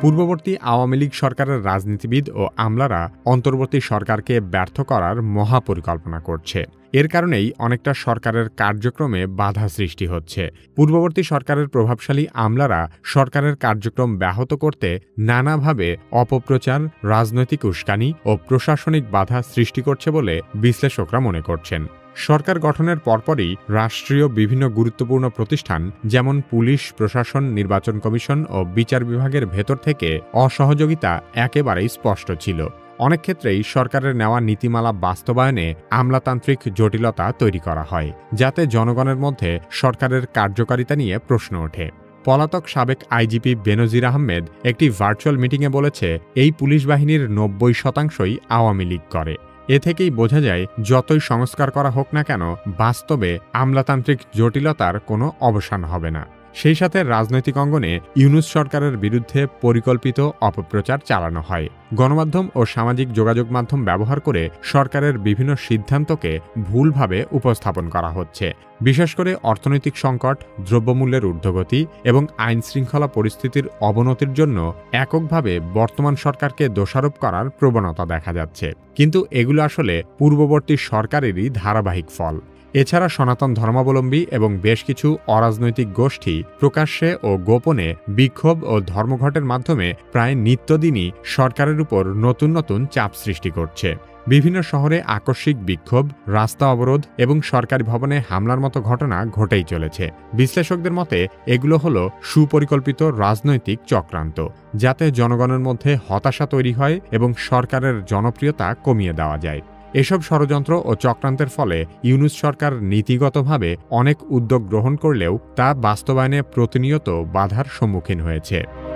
পূর্ববর্তী আওয়ামী লীগ সরকারের রাজনীতিবিদ ও আমলারা অন্তর্বর্তী সরকারকে ব্যর্থ করার মহাপরিকল্পনা করছে। এর কারণেই অনেকটা সরকারের কার্যক্রমে বাধা সৃষ্টি হচ্ছে। পূর্ববর্তী সরকারের প্রভাবশালী আমলারা সরকারের কার্যক্রম ব্যাহত করতে নানাভাবে অপপ্রচার, রাজনৈতিক উস্কানি ও প্রশাসনিক বাধা সৃষ্টি করছে বলে বিশ্লেষকরা মনে করছেন। সরকার গঠনের পরপরই রাষ্ট্রীয় বিভিন্ন গুরুত্বপূর্ণ প্রতিষ্ঠান যেমন পুলিশ, প্রশাসন, নির্বাচন কমিশন ও বিচার বিভাগের ভেতর থেকে অসহযোগিতা একেবারেই স্পষ্ট ছিল। অনেক ক্ষেত্রেই সরকারের নেওয়া নীতিমালা বাস্তবায়নে আমলাতান্ত্রিক জটিলতা তৈরি করা হয়, যাতে জনগণের মধ্যে সরকারের কার্যকারিতা নিয়ে প্রশ্ন ওঠে। পলাতক সাবেক আইজিপি বেনজির আহমেদ একটি ভার্চুয়াল মিটিংয়ে বলেছে, এই পুলিশ বাহিনীর ৯০% আওয়ামী লীগ করে। এ থেকেই বোঝা যায়, যতই সংস্কার করা হোক না কেন, বাস্তবে আমলাতান্ত্রিক জটিলতার কোনো অবসান হবে না। সেই সাথে রাজনৈতিক অঙ্গনে ইউনূস সরকারের বিরুদ্ধে পরিকল্পিত অপপ্রচার চালানো হয়। গণমাধ্যম ও সামাজিক যোগাযোগ মাধ্যম ব্যবহার করে সরকারের বিভিন্ন সিদ্ধান্তকে ভুলভাবে উপস্থাপন করা হচ্ছে। বিশেষ করে অর্থনৈতিক সংকট, দ্রব্যমূল্যের ঊর্ধ্বগতি এবং আইনশৃঙ্খলা পরিস্থিতির অবনতির জন্য এককভাবে বর্তমান সরকারকে দোষারোপ করার প্রবণতা দেখা যাচ্ছে। কিন্তু এগুলো আসলে পূর্ববর্তী সরকারেরই ধারাবাহিক ফল। এছাড়া সনাতন ধর্মাবলম্বী এবং বেশ কিছু অরাজনৈতিক গোষ্ঠী প্রকাশ্যে ও গোপনে বিক্ষোভ ও ধর্মঘটের মাধ্যমে প্রায় নিত্যদিনই সরকারের উপর নতুন নতুন চাপ সৃষ্টি করছে। বিভিন্ন শহরে আকস্মিক বিক্ষোভ, রাস্তা অবরোধ এবং সরকারি ভবনে হামলার মতো ঘটনা ঘটেই চলেছে। বিশ্লেষকদের মতে এগুলো হলো সুপরিকল্পিত রাজনৈতিক চক্রান্ত, যাতে জনগণের মধ্যে হতাশা তৈরি হয় এবং সরকারের জনপ্রিয়তা কমিয়ে দেওয়া যায়। এসব ষড়যন্ত্র ও চক্রান্তের ফলে ইউনূস সরকার নীতিগতভাবে অনেক উদ্যোগ গ্রহণ করলেও তা বাস্তবায়নে প্রতিনিয়ত বাধার সম্মুখীন হয়েছে।